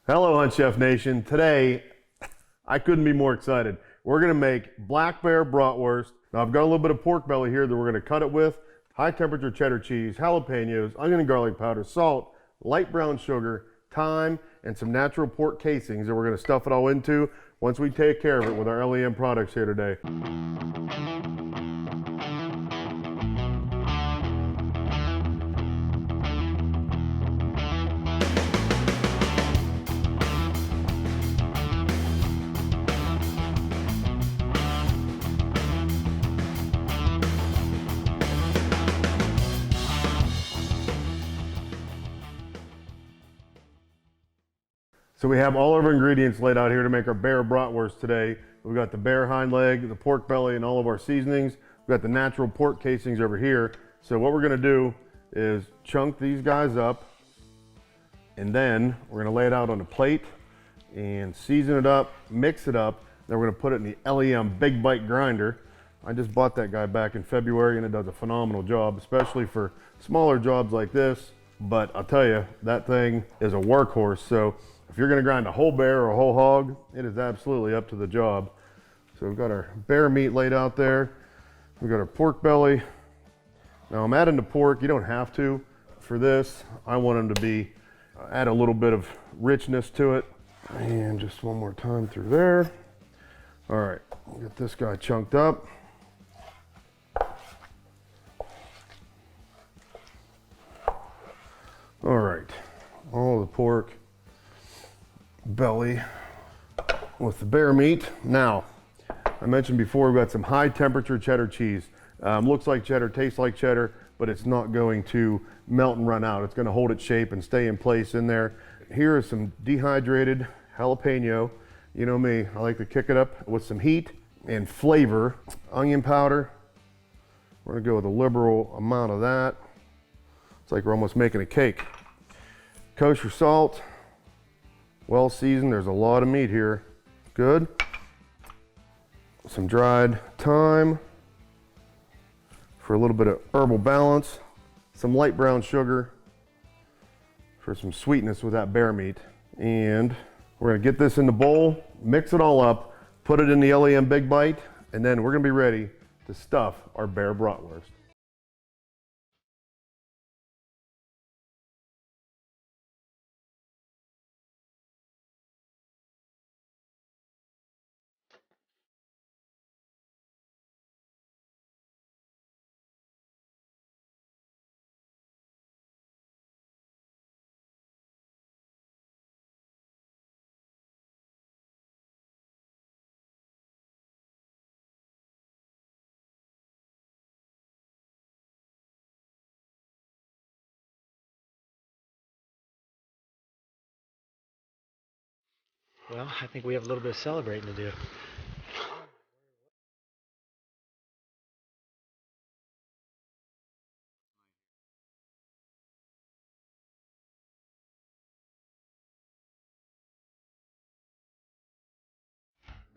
Hello, HuntChef Nation. Today, I couldn't be more excited. We're gonna make black bear bratwurst. Now, I've got a little bit of pork belly here that we're gonna cut it with, high temperature cheddar cheese, jalapenos, onion and garlic powder, salt, light brown sugar, thyme, and some natural pork casings that we're gonna stuff it all into once we take care of it with our LEM products here today. So we have all of our ingredients laid out here to make our bear bratwurst today. We've got the bear hind leg, the pork belly, and all of our seasonings. We've got the natural pork casings over here. So what we're gonna do is chunk these guys up, and then we're gonna lay it out on a plate and season it up, mix it up. Then we're gonna put it in the LEM Big Bite grinder. I just bought that guy back in February and it does a phenomenal job, especially for smaller jobs like this. But I'll tell you, that thing is a workhorse. So if you're gonna grind a whole bear or a whole hog, it is absolutely up to the job. So we've got our bear meat laid out there. We've got our pork belly. Now I'm adding the pork, you don't have to. For this, I want them to be, add a little bit of richness to it. And just one more time through there. All right, we'll get this guy chunked up. All right, all the pork belly with the bear meat. Now, I mentioned before we've got some high temperature cheddar cheese. Looks like cheddar, tastes like cheddar, but it's not going to melt and run out. It's going to hold its shape and stay in place in there. Here is some dehydrated jalapeno. You know me, I like to kick it up with some heat and flavor. Onion powder. We're going to go with a liberal amount of that. It's like we're almost making a cake. Kosher salt. Well seasoned, there's a lot of meat here. Good. Some dried thyme for a little bit of herbal balance. Some light brown sugar for some sweetness with that bear meat. And we're gonna get this in the bowl, mix it all up, put it in the LEM Big Bite, and then we're gonna be ready to stuff our bear bratwurst. Well, I think we have a little bit of celebrating to do.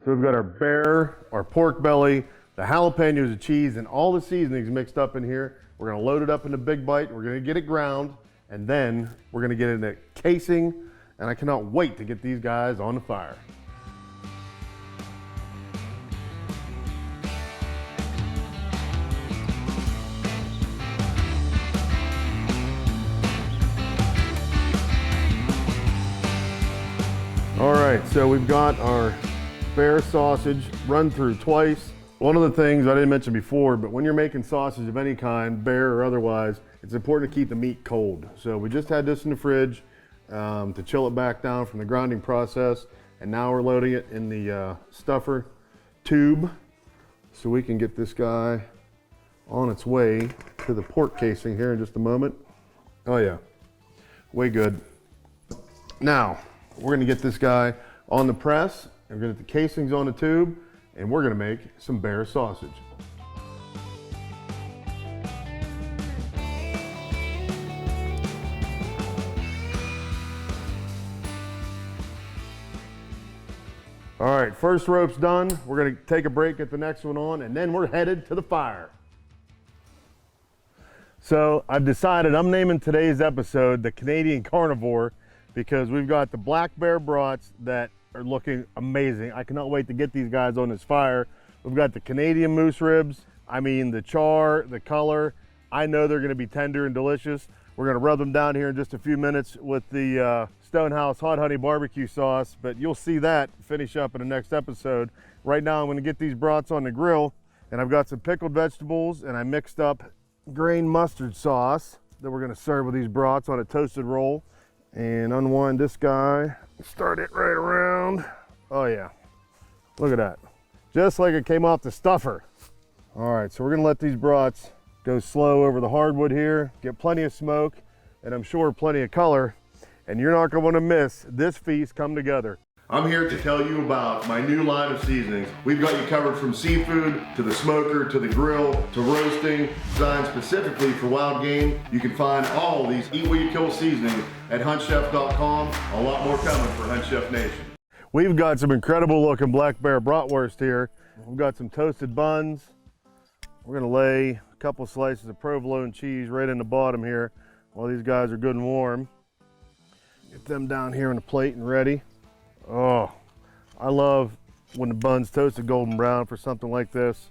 So we've got our bear, our pork belly, the jalapenos, the cheese, and all the seasonings mixed up in here. We're gonna load it up in the Big Bite. We're gonna get it ground, and then we're gonna get it in a casing, and I cannot wait to get these guys on the fire. All right, so we've got our bear sausage run through twice. One of the things I didn't mention before, but when you're making sausage of any kind, bear or otherwise, it's important to keep the meat cold. So we just had this in the fridge to chill it back down from the grinding process, and now we're loading it in the stuffer tube so we can get this guy on its way to the pork casing here in just a moment. Oh yeah, way good. Now, we're gonna get this guy on the press, and we're gonna get the casings on the tube, and we're gonna make some bear sausage. All right, first rope's done. We're gonna take a break, get the next one on, and then we're headed to the fire. So I've decided I'm naming today's episode the Canadian Carnivore because we've got the black bear brats that are looking amazing. I cannot wait to get these guys on this fire. We've got the Canadian moose ribs. I mean, the char, the color, I know they're gonna be tender and delicious. We're gonna rub them down here in just a few minutes with the Stonehouse Hot Honey Barbecue sauce, but you'll see that finish up in the next episode. Right now, I'm gonna get these brats on the grill, and I've got some pickled vegetables, and I mixed up grain mustard sauce that we're gonna serve with these brats on a toasted roll. And unwind this guy, start it right around. Oh yeah, look at that. Just like it came off the stuffer. All right, so we're gonna let these brats go slow over the hardwood here, get plenty of smoke, and I'm sure plenty of color, and you're not gonna wanna miss this feast come together. I'm here to tell you about my new line of seasonings. We've got you covered from seafood, to the smoker, to the grill, to roasting, designed specifically for wild game. You can find all these Eat What You Kill seasonings at huntchef.com. A lot more coming for Hunt Chef Nation. We've got some incredible looking black bear bratwurst here. We've got some toasted buns. We're gonna lay a couple slices of provolone cheese right in the bottom here while these guys are good and warm. Get them down here on the plate and ready. Oh, I love when the bun's toasted golden brown for something like this.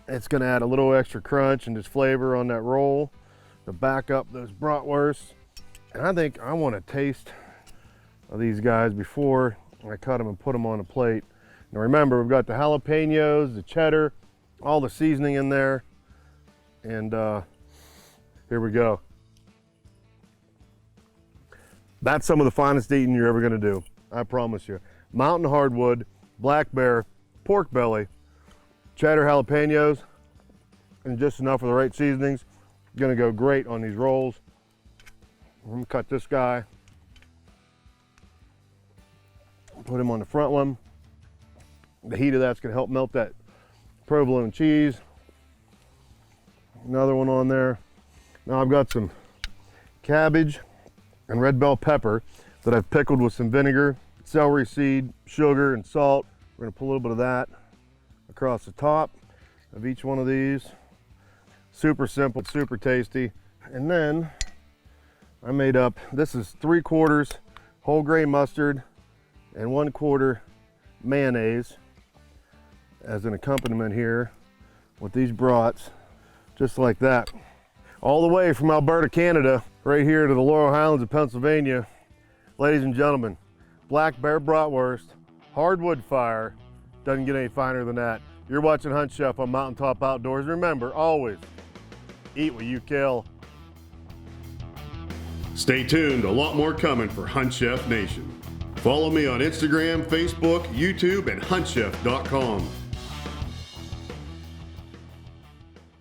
It's gonna add a little extra crunch and just flavor on that roll to back up those bratwursts. And I think I want a taste of these guys before I cut them and put them on a plate. Now remember, we've got the jalapenos, the cheddar, all the seasoning in there. And here we go. That's some of the finest eating you're ever gonna do. I promise you. Mountain hardwood, black bear, pork belly, cheddar jalapenos, and just enough of the right seasonings. Gonna go great on these rolls. I'm gonna cut this guy. Put him on the front one. The heat of that's gonna help melt that provolone cheese. Another one on there. Now I've got some cabbage and red bell pepper that I've pickled with some vinegar, celery seed, sugar, and salt. We're gonna put a little bit of that across the top of each one of these. Super simple, super tasty. And then I made up, this is 3/4 whole grain mustard and 1/4 mayonnaise as an accompaniment here with these brats, just like that. All the way from Alberta, Canada, right here to the Laurel Highlands of Pennsylvania. Ladies and gentlemen, black bear bratwurst, hardwood fire, doesn't get any finer than that. You're watching Hunt Chef on Mountaintop Outdoors. Remember, always eat what you kill. Stay tuned, a lot more coming for Hunt Chef Nation. Follow me on Instagram, Facebook, YouTube, and huntchef.com.